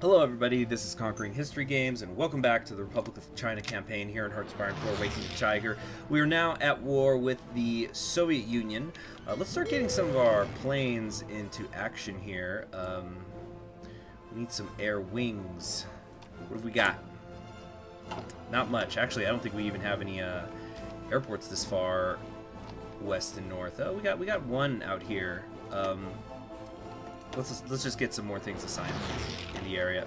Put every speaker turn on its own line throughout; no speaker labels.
Hello everybody, this is Conquering History Games, and welcome back to the Republic of China campaign here in Hearts of Iron 4, Waking the Tiger. We are now at war with the Soviet Union. Let's start getting some of our planes into action here. We need some air wings. What have we got? Not much. Actually, I don't think we even have any airports this far west and north. Oh, we got one out here. Let's just get some more things assigned in the area.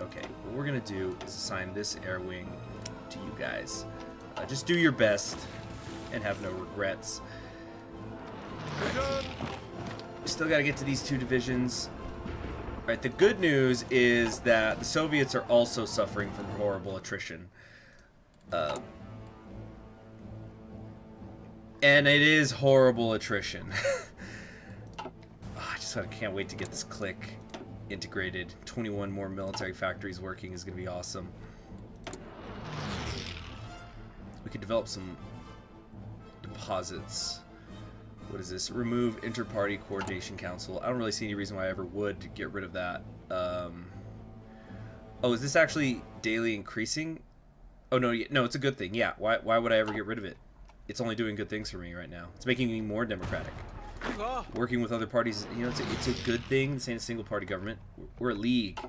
Okay, what we're gonna do is assign this air wing to you guys. Just do your best and have no regrets. Still gotta get to these two divisions. Alright, the good news is that the Soviets are also suffering from horrible attrition. And it is horrible attrition. I can't wait to get this click integrated. 21 more military factories working is going to be awesome. We could develop some deposits. What is this? Remove Inter-Party Coordination Council. I don't really see any reason why I ever would get rid of that. Oh, is this actually daily increasing? Oh, no, it's a good thing. Yeah, why would I ever get rid of it? It's only doing good things for me right now. It's making me more democratic. Working with other parties, you know, it's a good thing. This ain't a single party government. We're a league.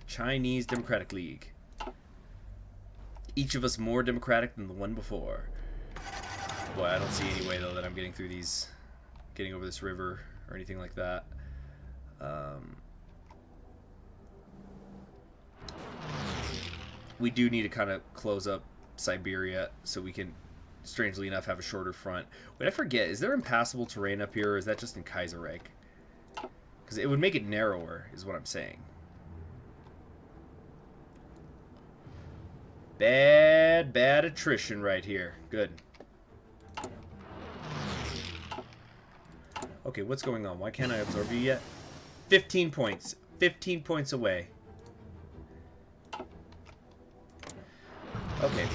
Chinese Democratic League. Each of us more democratic than the one before. Boy, I don't see any way, though, that I'm getting through these, getting over this river or anything like that. We do need to kind of close up Siberia so we can, strangely enough, have a shorter front. Wait, I forget, is there impassable terrain up here, or is that just in Kaiserreich? Because it would make it narrower, is what I'm saying. Bad attrition right here. Good. Okay, what's going on? Why can't I absorb you yet? 15 points. 15 points away. Okay.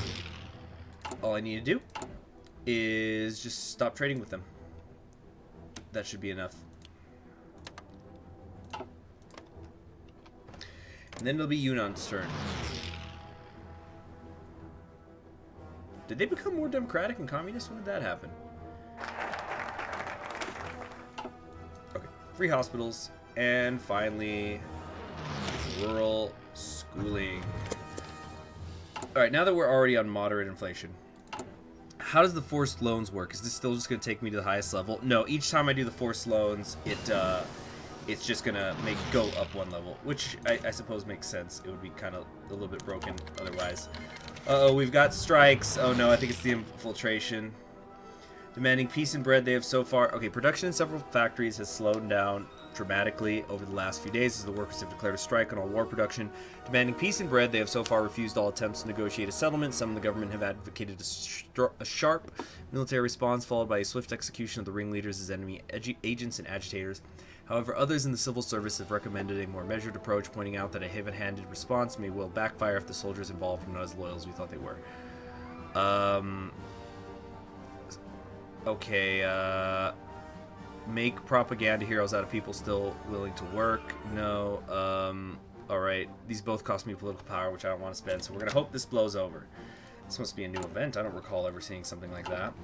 All I need to do is just stop trading with them. That should be enough. And then it'll be Yunnan's turn. Did they become more democratic and communist? When did that happen? Okay, free hospitals. And finally, rural schooling. Alright, now that we're already on moderate inflation, how does the forced loans work? Is this still just going to take me to the highest level? No, each time I do the forced loans, it's just going to go up one level, which I suppose makes sense. It would be kind of a little bit broken otherwise. Uh-oh, we've got strikes. Oh no, I think it's the infiltration. Demanding peace and bread, they have so far... Okay, production in several factories has slowed down dramatically over the last few days as the workers have declared a strike on all war production. Demanding peace and bread, they have so far refused all attempts to negotiate a settlement. Some in the government have advocated a sharp military response, followed by a swift execution of the ringleaders as enemy agents and agitators. However, others in the civil service have recommended a more measured approach, pointing out that a heavy-handed response may well backfire if the soldiers involved are not as loyal as we thought they were. Okay, make propaganda heroes out of people still willing to work. No. Alright. These both cost me political power, which I don't want to spend, so we're going to hope this blows over. This must be a new event. I don't recall ever seeing something like that.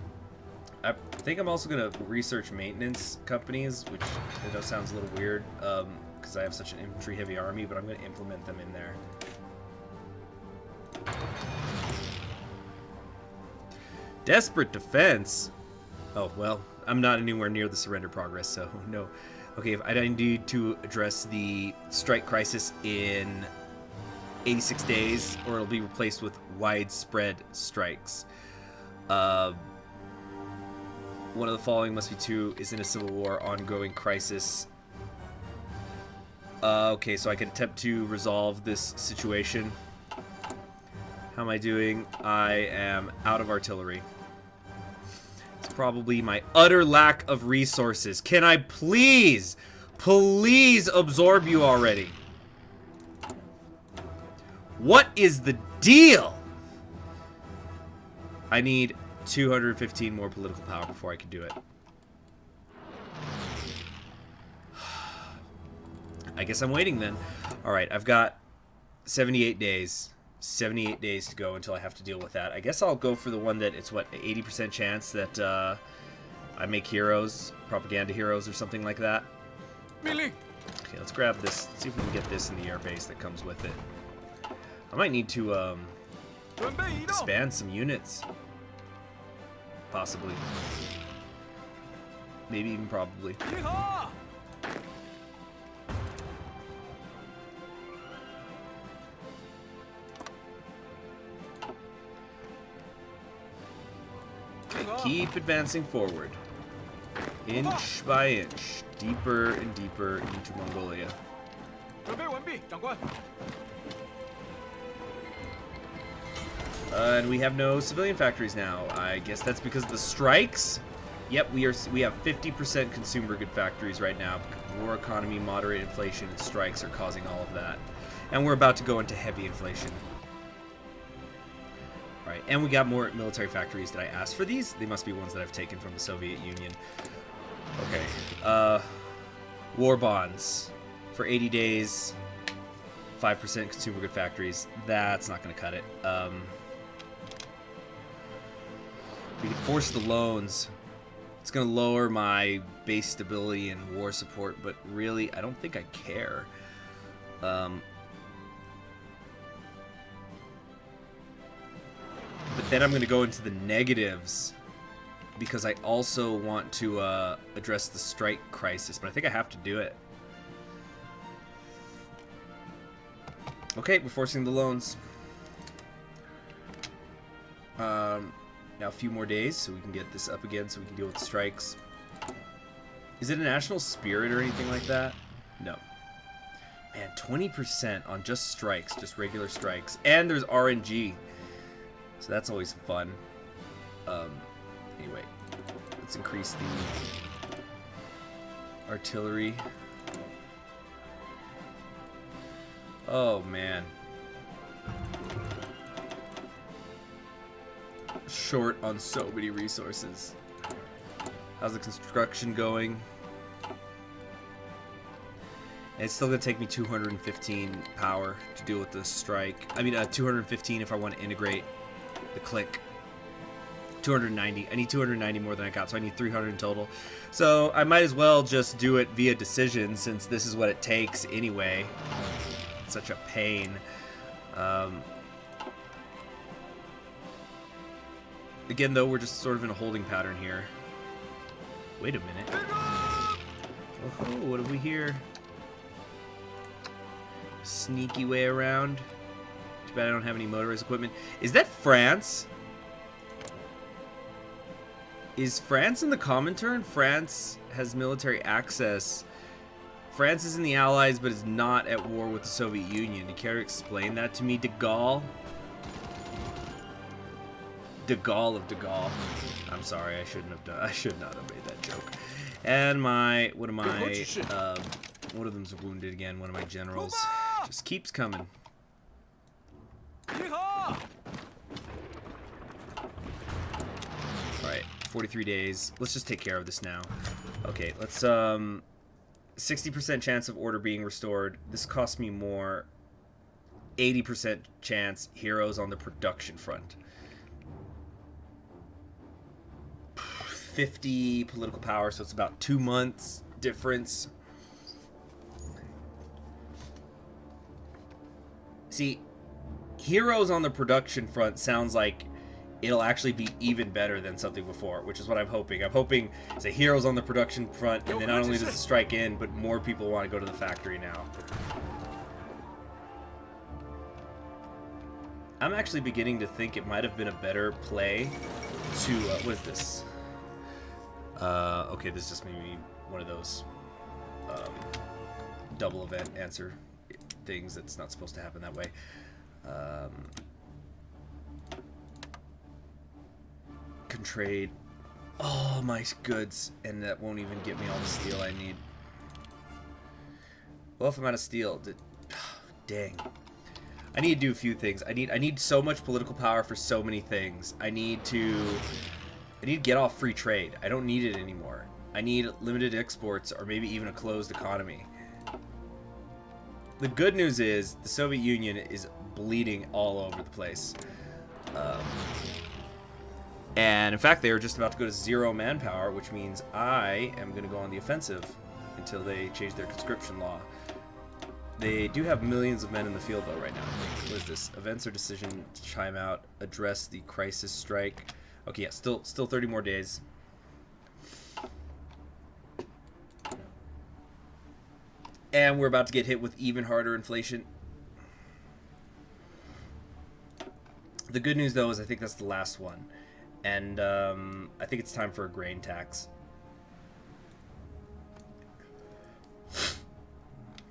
I think I'm also going to research maintenance companies, which I know sounds a little weird, because I have such an infantry-heavy army, but I'm going to implement them in there. Desperate defense? Oh, well, I'm not anywhere near the surrender progress, so no. Okay, I need to address the strike crisis in 86 days, or it'll be replaced with widespread strikes. One of the following must be true: is in a civil war, ongoing crisis. Okay, so I can attempt to resolve this situation. How am I doing? I am out of artillery. It's probably my utter lack of resources. Can I please absorb you already? What is the deal? I need 215 more political power before I can do it. I guess I'm waiting then. All right, I've got 78 days. 78 days to go until I have to deal with that. I guess I'll go for the one that it's, what, 80% chance that I make heroes, propaganda heroes or something like that. Okay, let's grab this. See if we can get this in the airbase that comes with it. I might need to disband some units. Possibly. Maybe even probably. Keep advancing forward. Inch by inch. Deeper and deeper into Mongolia. And we have no civilian factories now. I guess that's because of the strikes. Yep, we have 50% consumer good factories right now. War economy, moderate inflation, and strikes are causing all of that. And we're about to go into heavy inflation. Right, and we got more military factories. Did I ask for these? They must be ones that I've taken from the Soviet Union. Okay. War bonds for 80 days. 5% consumer good factories. That's not going to cut it. We can force the loans. It's going to lower my base stability and war support, but really, I don't think I care. But then I'm going to go into the negatives because I also want to address the strike crisis, but I think I have to do it. Okay, we're forcing the loans. Now a few more days so we can get this up again so we can deal with the strikes. Is it a national spirit or anything like that? No. Man, 20% on just strikes, just regular strikes. And there's RNG. So that's always fun. Anyway, let's increase the artillery. Oh, man. Short on so many resources. How's the construction going? And it's still going to take me 215 power to deal with the strike. I mean, 215 if I want to integrate the click. 290. I need 290 more than I got, so I need 300 in total. So I might as well just do it via decision since this is what it takes anyway. It's such a pain. Again, though, we're just sort of in a holding pattern here. Wait a minute. Oh, what have we here? Sneaky way around. Too bad I don't have any motorized equipment. Is that France? Is France in the Comintern? France has military access. France is in the Allies, but is not at war with the Soviet Union. Do you care to explain that to me, de Gaulle? De Gaulle of de Gaulle. I'm sorry, I shouldn't have done. I should not have made that joke. And my, one of them's wounded again. One of my generals just keeps coming. All right, 43 days. Let's just take care of this now. Okay, let's 60% chance of order being restored. This costs me more. 80% chance heroes on the production front. 50 political power, so it's about 2 months difference. See, heroes on the production front sounds like it'll actually be even better than something before, which is what I'm hoping. I'm hoping it's a heroes on the production front, and then not only does it strike in, but more people want to go to the factory now. I'm actually beginning to think it might have been a better play to, what is this? Okay, this just made me one of those double event answer things that's not supposed to happen that way. Can trade all my goods, and that won't even get me all the steel I need. Well, if I'm out of steel, dang. I need to do a few things. I need so much political power for so many things. I need to get off free trade. I don't need it anymore. I need limited exports or maybe even a closed economy. the good news is the Soviet Union is bleeding all over the place. And in fact, they are just about to go to 0 manpower, which means I am going to go on the offensive until they change their conscription law. They do have millions of men in the field, though, right now. What is this? Events or decision to chime out, address the crisis strike. Okay, yeah, still 30 more days. And we're about to get hit with even harder inflation. The good news, though, is I think that's the last one. And I think it's time for a grain tax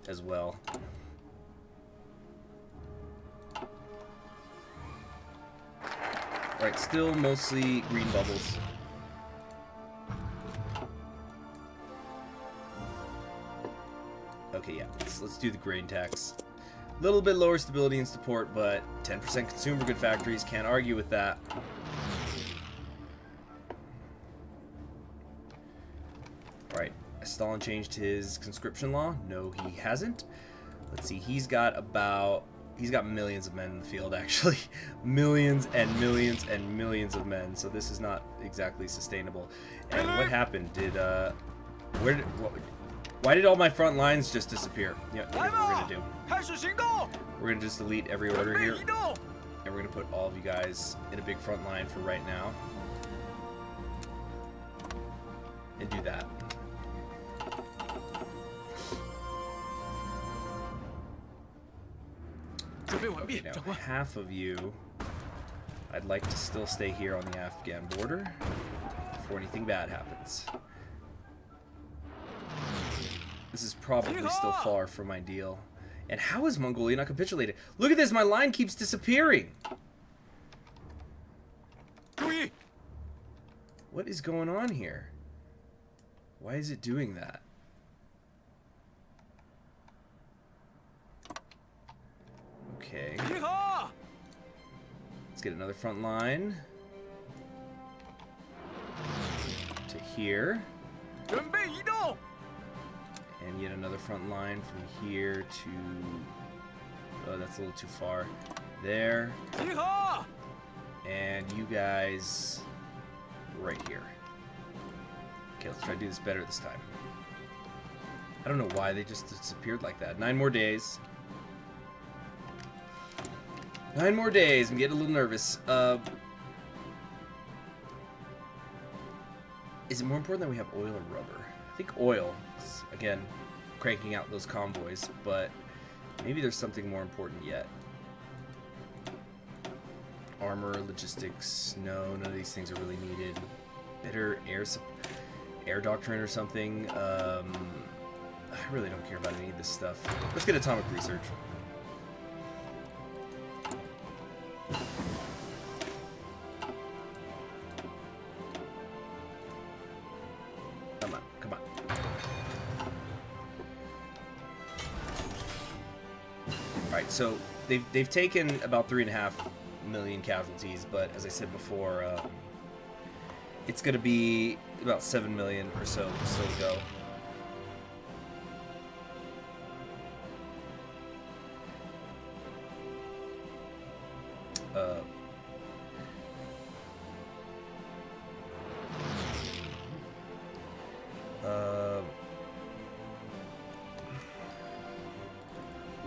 as well. Alright, still mostly green bubbles. Okay, yeah, let's do the grain tax. A little bit lower stability and support, but 10% consumer good factories, can't argue with that. Alright, has Stalin changed his conscription law? No, he hasn't. Let's see, he's got millions of men in the field, actually. Millions and millions and millions of men, so this is not exactly sustainable. And what happened? Why did all my front lines just disappear? Yeah, here's what we're gonna do. We're gonna just delete every order here, and we're gonna put all of you guys in a big front line for right now. And do that. Okay, now half of you, I'd like to still stay here on the Afghan border before anything bad happens. This is probably still far from ideal. And how is Mongolia not capitulated? Look at this, my line keeps disappearing. What is going on here? Why is it doing that? Okay. Let's get another front line to here. And yet another front line from here to... Oh, that's a little too far. There. And you guys right here. Okay, let's try to do this better this time. I don't know why they just disappeared like that. 9 more days. 9 more days. I'm getting a little nervous. Is it more important that we have oil or rubber? I think oil is, again, cranking out those convoys, but maybe there's something more important yet. Armor, logistics, no, none of these things are really needed. Better air doctrine or something. I really don't care about any of this stuff. Let's get atomic research. Come on. Alright, so they've taken about 3.5 million casualties, but as I said before, it's going to be about 7 million or so still to go.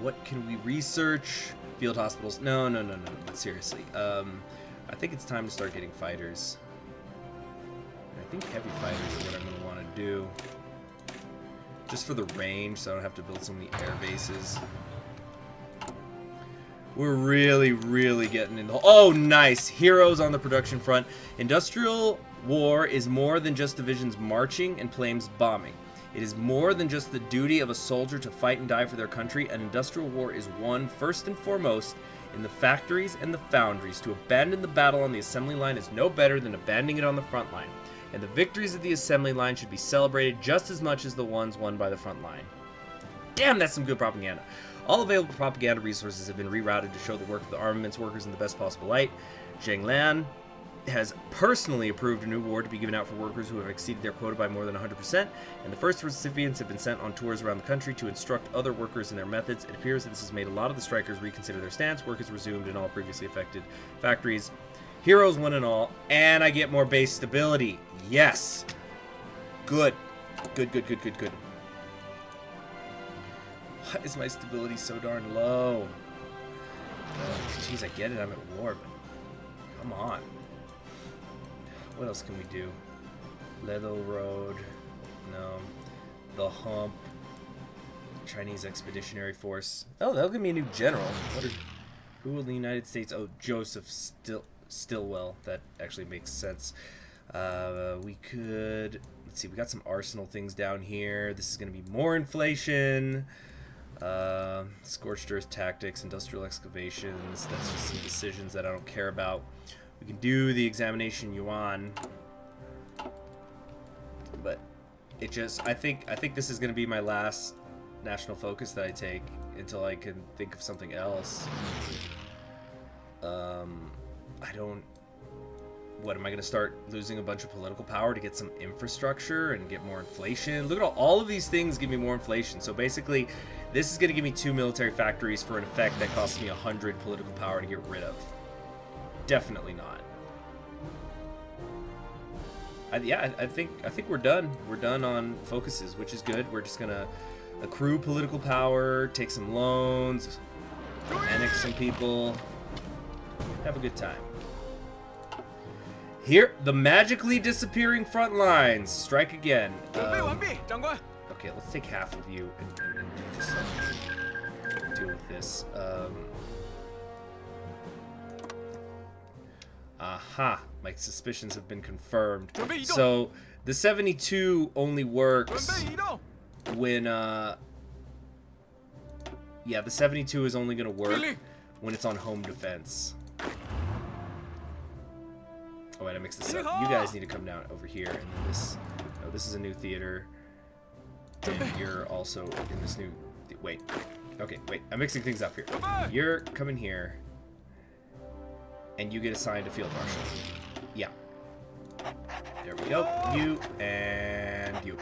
What can we research? Field hospitals? No, but seriously. I think it's time to start getting fighters. I think heavy fighters are what I'm going to want to do. Just for the range, so I don't have to build so many air bases. We're really getting in the... Oh, nice! Heroes on the production front. Industrial war is more than just divisions marching and planes bombing. It is more than just the duty of a soldier to fight and die for their country. An industrial war is won first and foremost in the factories and the foundries. To abandon the battle on the assembly line is no better than abandoning it on the front line. And the victories of the assembly line should be celebrated just as much as the ones won by the front line. Damn, that's some good propaganda. All available propaganda resources have been rerouted to show the work of the armaments workers in the best possible light. Zheng Lan, has personally approved a new award to be given out for workers who have exceeded their quota by more than 100%, and the first recipients have been sent on tours around the country to instruct other workers in their methods. It appears that this has made a lot of the strikers reconsider their stance. Work is resumed in all previously affected factories. Heroes one and all, and I get more base stability. Yes. Good. Good. Why is my stability so darn low? Jeez, I get it. I'm at war, but come on. What else can we do? Leather Road. No. The Hump. Chinese Expeditionary Force. Oh, that'll give me a new general. Who will the United States? Oh, Joseph Stilwell. That actually makes sense. We could... Let's see. We got some arsenal things down here. This is going to be more inflation. Scorched Earth Tactics. Industrial Excavations. That's just some decisions that I don't care about. We can do the examination yuan, but it just I think this is going to be my last national focus that I take until I can think of something else. I don't. What am I going to start losing a bunch of political power to get some infrastructure and get more inflation? Look at all of these things give me more inflation. So basically, this is going to give me 2 military factories for an effect that costs me 100 political power to get rid of. Definitely not. I think we're done. We're done on focuses, which is good. We're just gonna accrue political power, take some loans, annex some people, have a good time. Here, the magically disappearing front lines. Strike again. Okay, let's take half of you and just deal with this. Aha, my suspicions have been confirmed. So, the 72 only works when, yeah, the 72 is only going to work when it's on home defense. Oh, wait, I mixed this up. You guys need to come down over here, and then this, oh, this is a new theater, and you're also in this new, wait, okay, wait, I'm mixing things up here. You're coming here. And you get assigned to Field Marshal. Yeah. There we go. You and you.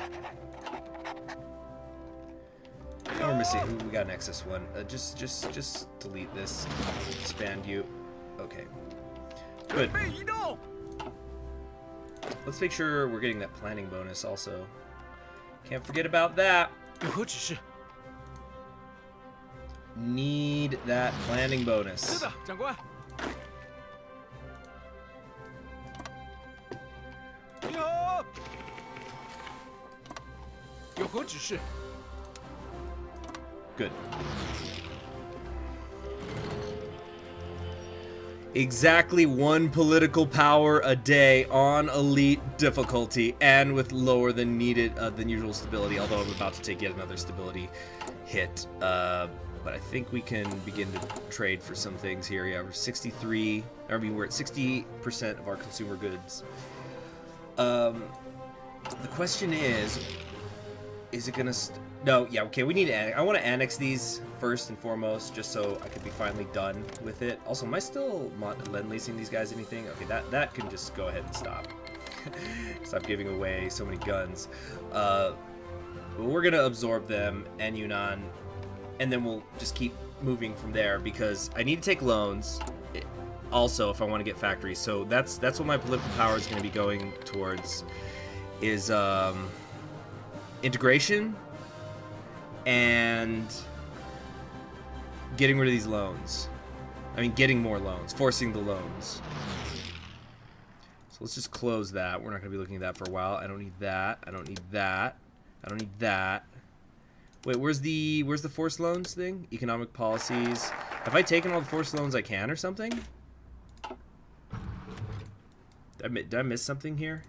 And we're missing. Ooh, we got an excess one. Just delete this. Expand you. Okay. Good. Let's make sure we're getting that planning bonus also. Can't forget about that. Need that planning bonus. Good. Exactly 1 political power a day on elite difficulty and with lower than needed than usual stability, although I'm about to take yet another stability hit. But I think we can begin to trade for some things here. Yeah, we're 63. I mean, we're at 60% of our consumer goods. The question is it gonna? No, yeah, okay. We need to. I want to annex these first and foremost, just so I could be finally done with it. Also, am I still lend-leasing these guys anything? Okay, that can just go ahead and stop. Stop giving away so many guns. But we're gonna absorb them and Yunnan, and then we'll just keep moving from there because I need to take loans. Also, if I want to get factories, so that's what my political power is going to be going towards, is integration and getting rid of these loans. I mean, getting more loans, forcing the loans. So let's just close that. We're not going to be looking at that for a while. I don't need that. I don't need that. I don't need that. Wait, where's the forced loans thing? Economic policies. Have I taken all the forced loans I can or something? Did I miss something here?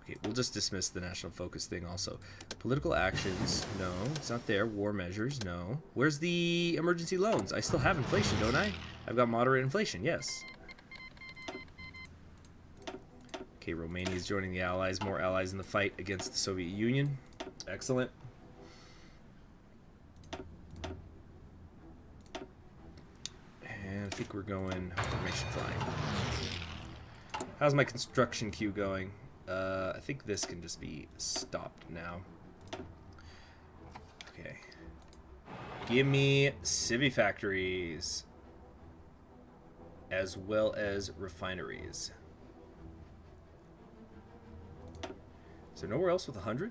Okay, we'll just dismiss the national focus thing also. Political actions, no, it's not there. War measures, no. Where's the emergency loans? I still have inflation, don't I? I've got moderate inflation, yes. Okay, Romania is joining the Allies. More allies in the fight against the Soviet Union. Excellent. And I think we're going formation flying. How's my construction queue going? I think this can just be stopped now. Okay. Give me civvy factories as well as refineries. Is there nowhere else with 100?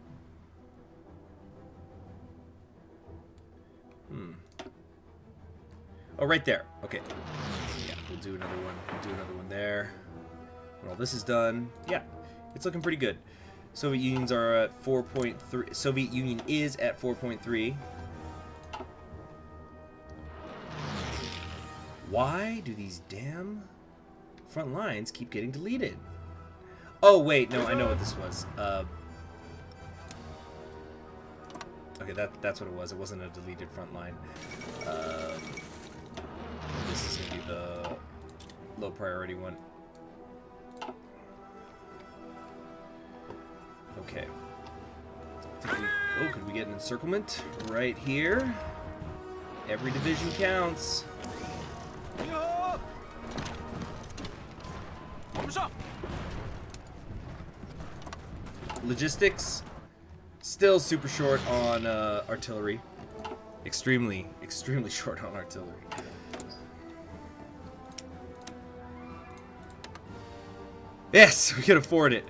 Oh, right there. Okay. Yeah, we'll do another one. We'll do another one there. When all this is done, yeah, it's looking pretty good. Soviet Unions are at 4.3. Soviet Union is at 4.3. Why do these damn front lines keep getting deleted? Oh, wait, no, I know what this was. Okay, that's what it was. It wasn't a deleted front line. This is going to be the low priority one. Okay. Oh, could we get an encirclement right here? Every division counts. Logistics, still super short on artillery. Extremely short on artillery. Yes, we can afford it.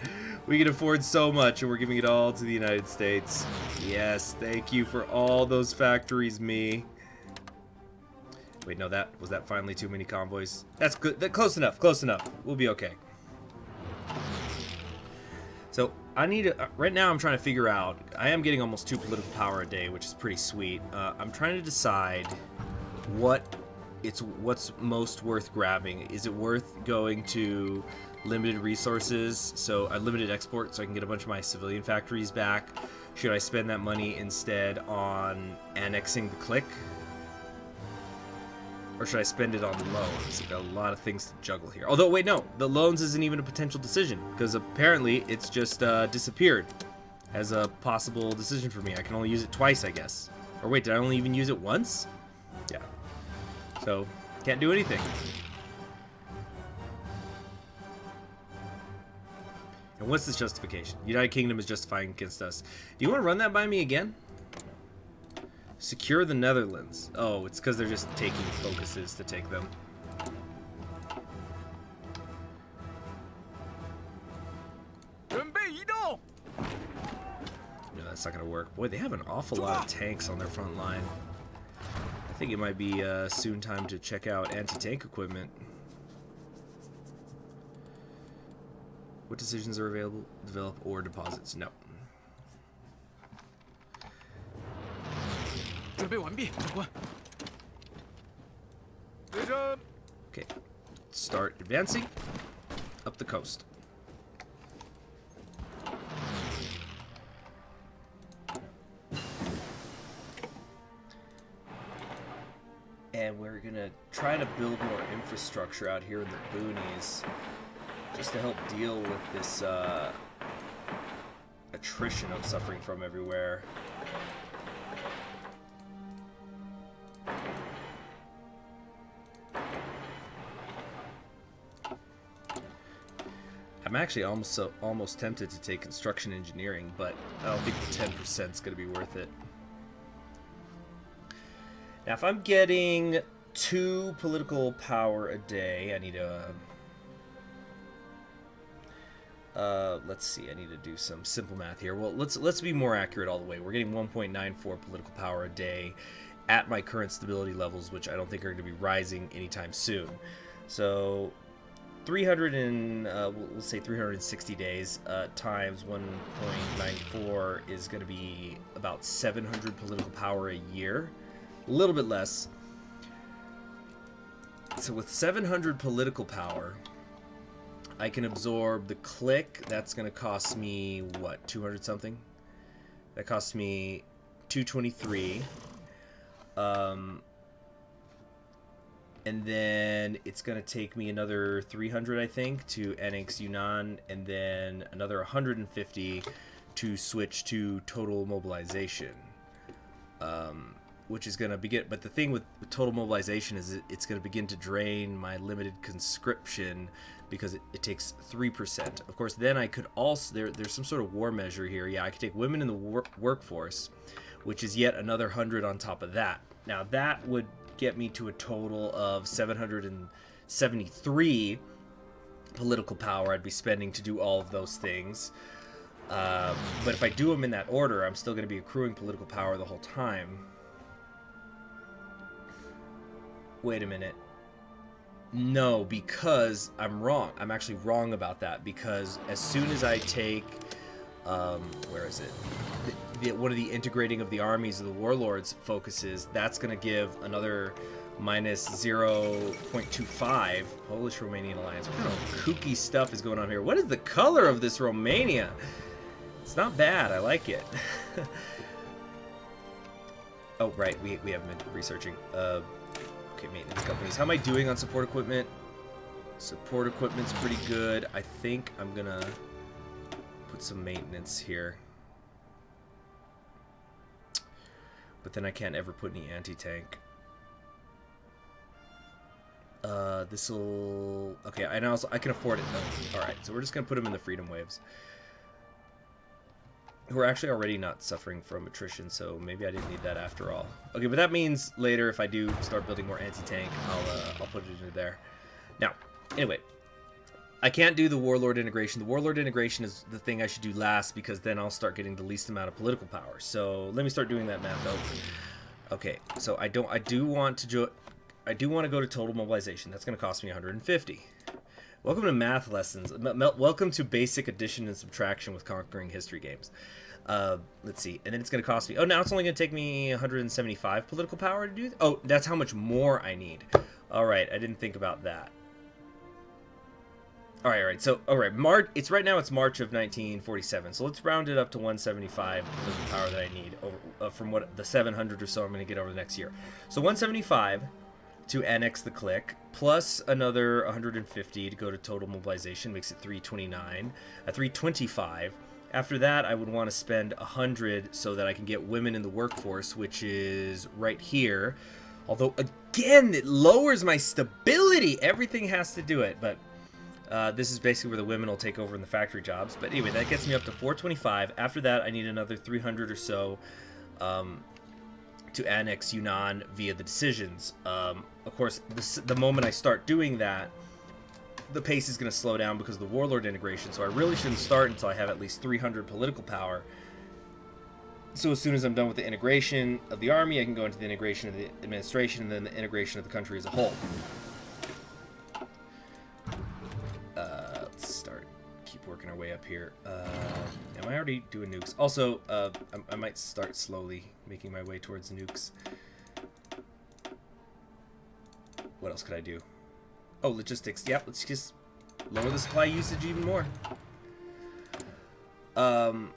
We can afford so much, and we're giving it all to the United States. Yes, thank you for all those factories, me. Wait, no, was that finally too many convoys? That's good. Close enough. Close enough. We'll be okay. So I need to. Right now, I'm trying to figure out. I am getting almost 2 political power a day, which is pretty sweet. I'm trying to decide what's most worth grabbing. Is it worth going to limited resources, so a limited export, so I can get a bunch of my civilian factories back? Should I spend that money instead on annexing the clique? Or should I spend it on loans? I've got a lot of things to juggle here. Although, wait, no. The loans isn't even a potential decision, because apparently it's just disappeared as a possible decision for me. I can only use it twice, I guess. Or wait, did I only even use it once? Yeah. So, can't do anything. And what's this justification? United Kingdom is justifying against us. Do you want to run that by me again? Secure the Netherlands. Oh, it's because they're just taking focuses to take them. No, that's not going to work. Boy, they have an awful lot of tanks on their front line. I think it might be soon time to check out anti-tank equipment. What decisions are available? Develop or deposits? No. Okay, start advancing up the coast. And we're gonna try to build more infrastructure out here in the boonies, just to help deal with this attrition I'm suffering from everywhere. I'm actually almost tempted to take construction engineering, but I don't think the 10% is going to be worth it. Now, if I'm getting 2 political power a day, I need to let's see. I need to do some simple math here. Well, let's be more accurate all the way. We're getting 1.94 political power a day at my current stability levels, which I don't think are going to be rising anytime soon. So 300 and we'll say 360 days times 1.94 is going to be about 700 political power a year, a little bit less. So with 700 political power, I can absorb the clique. That's going to cost me what, 200 something? That costs me 223. And then it's going to take me another 300, I think, to annex Yunnan, and then another 150 to switch to total mobilization. which is going to begin. But the thing with total mobilization is it's going to begin to drain my limited conscription because it takes 3%. Of course, then I could also there's some sort of war measure here. Yeah, I could take women in the workforce, which is yet another 100 on top of that. Now that would get me to a total of 773 political power I'd be spending to do all of those things. But if I do them in that order, I'm still going to be accruing political power the whole time. Wait a minute. No, because I'm wrong. I'm actually wrong about that, because as soon as I take, where is it? One of the integrating of the armies of the warlords focuses, that's going to give another minus 0.25. Polish-Romanian alliance. What kind of kooky stuff is going on here? What is the color of this Romania? It's not bad. I like it. Oh, right. We haven't been researching. Okay, maintenance companies. How am I doing on support equipment? Support equipment's pretty good. I think I'm going to put some maintenance here. But then I can't ever put any anti-tank. This'll... Okay, and also I can afford it though. Alright, so we're just gonna put them in the freedom waves. Who are actually already not suffering from attrition, so maybe I didn't need that after all. Okay, but that means later if I do start building more anti-tank, I'll put it into there. Now, anyway, I can't do the warlord integration. The warlord integration is the thing I should do last, because then I'll start getting the least amount of political power. So let me start doing that math out. Okay, so I do want to go to total mobilization. That's going to cost me 150. Welcome to math lessons. Welcome to basic addition and subtraction with conquering history games. Let's see. And then it's going to cost me... Oh, now it's only going to take me 175 political power to do... Oh, that's how much more I need. All right, I didn't think about that. All right. So, all right, it's right now. It's March of 1947. So let's round it up to 175 political power that I need over from what the 700 or so I'm going to get over the next year. So 175 to annex the clique, plus another 150 to go to total mobilization, makes it 329. 325. After that, I would want to spend 100 so that I can get women in the workforce, which is right here. Although again, it lowers my stability. Everything has to do it, but. This is basically where the women will take over in the factory jobs. But anyway, that gets me up to 425. After that, I need another 300 or so to annex Yunnan via the decisions. Of course, the moment I start doing that, the pace is going to slow down because of the warlord integration. So I really shouldn't start until I have at least 300 political power. So as soon as I'm done with the integration of the army, I can go into the integration of the administration and then the integration of the country as a whole. Working our way up here. Am I already doing nukes? Also, I might start slowly making my way towards nukes. What else could I do? Oh, logistics. Yep, let's just lower the supply usage even more. So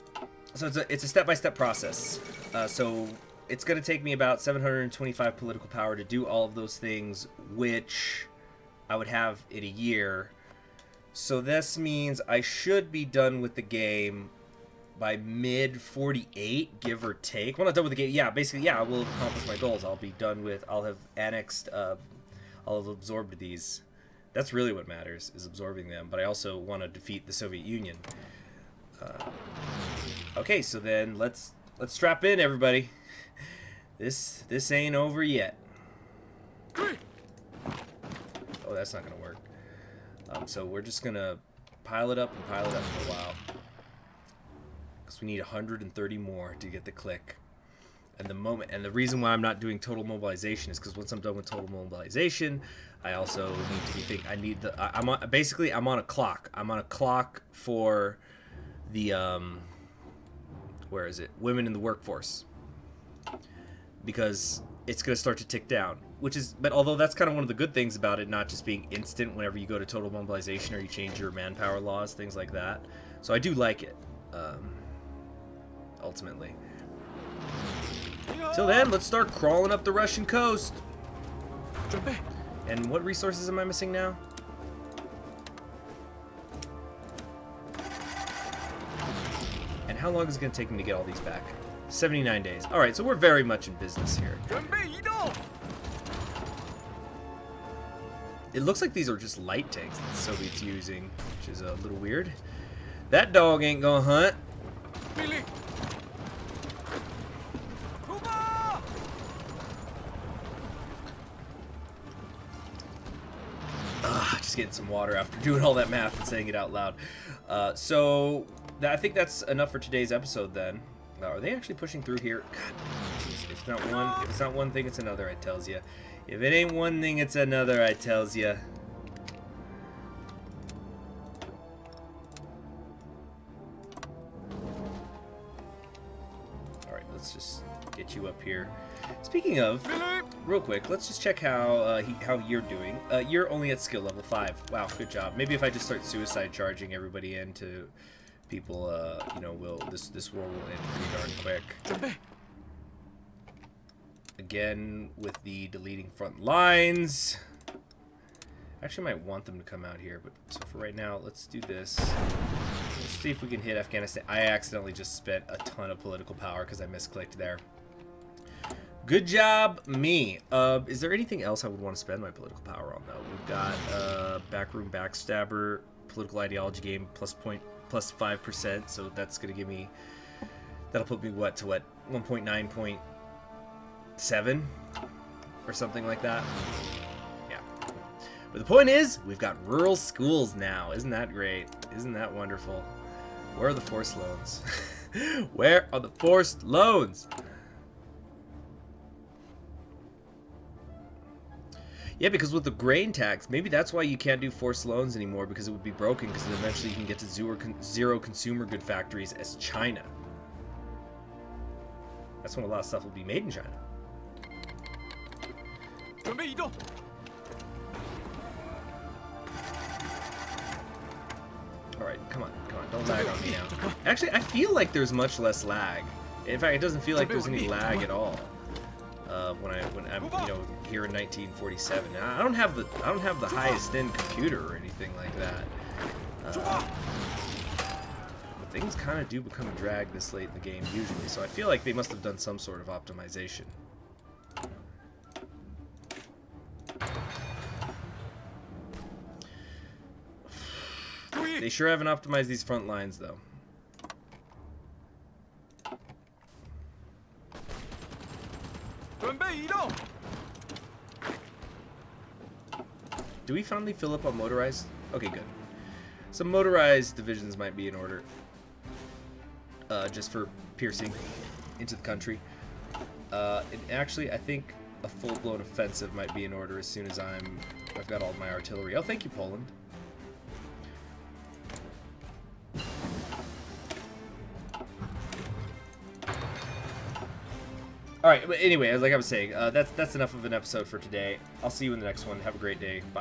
it's a step-by-step process. So it's going to take me about 725 political power to do all of those things, which I would have in a year. So this means I should be done with the game by mid-48, give or take. Well, not done with the game. Yeah, basically, yeah, I will have accomplished my goals. I'll be done with, I'll have annexed, I'll have absorbed these. That's really what matters, is absorbing them. But I also want to defeat the Soviet Union. Okay, so then let's strap in, everybody. This ain't over yet. Oh, that's not going to work. So we're just going to pile it up and pile it up for a while. Because we need 130 more to get the click. And the reason why I'm not doing total mobilization is because once I'm done with total mobilization, I also need to be thinking, I'm on a clock. I'm on a clock for the, where is it? Women in the workforce. Because it's going to start to tick down. But although that's kind of one of the good things about it, not just being instant whenever you go to total mobilization or you change your manpower laws, things like that. So I do like it, ultimately. Till then, let's start crawling up the Russian coast. And what resources am I missing now? And how long is it going to take me to get all these back? 79 days. All right, so we're very much in business here. It looks like these are just light tanks that the Soviets using, which is a little weird. That dog ain't gonna hunt. Just getting some water after doing all that math and saying it out loud. I think that's enough for today's episode then. Are they actually pushing through here? God, geez, if it's not one thing, it's another, I tells ya. If it ain't one thing, it's another, I tells ya. Alright, let's just get you up here. Speaking of, real quick, let's just check how you're doing. You're only at skill level 5. Wow, good job. Maybe if I just start suicide charging everybody into people, you know, this war will end pretty darn quick. Again, with the deleting front lines. Actually, I might want them to come out here, but so for right now, let's do this. Let's see if we can hit Afghanistan. I accidentally just spent a ton of political power because I misclicked there. Good job, me. Is there anything else I would want to spend my political power on, though? We've got Backroom Backstabber, Political Ideology Game, plus 5%, so that's going to give me... That'll put me, what, to what? 1.9.7? Or something like that? Yeah. But the point is, we've got rural schools now. Isn't that great? Isn't that wonderful? Where are the forced loans? Where are the forced loans? Yeah, because with the grain tax, maybe that's why you can't do forced loans anymore, because it would be broken, because then eventually you can get to zero consumer good factories as China. That's when a lot of stuff will be made in China. Alright, come on, don't lag on me now. Actually, I feel like there's much less lag. In fact, it doesn't feel like there's any lag at all. When I'm you know, here in 1947. Now, I don't have the highest end computer or anything like that. But things kind of do become a drag this late in the game usually, so I feel like they must have done some sort of optimization. They sure haven't optimized these front lines though. Do we finally fill up on motorized? Okay, good. Some motorized divisions might be in order. Just for piercing into the country. Actually, I think a full-blown offensive might be in order as soon as I've got all my artillery. Oh, thank you, Poland. All right, but anyway, like I was saying, that's enough of an episode for today. I'll see you in the next one. Have a great day. Bye.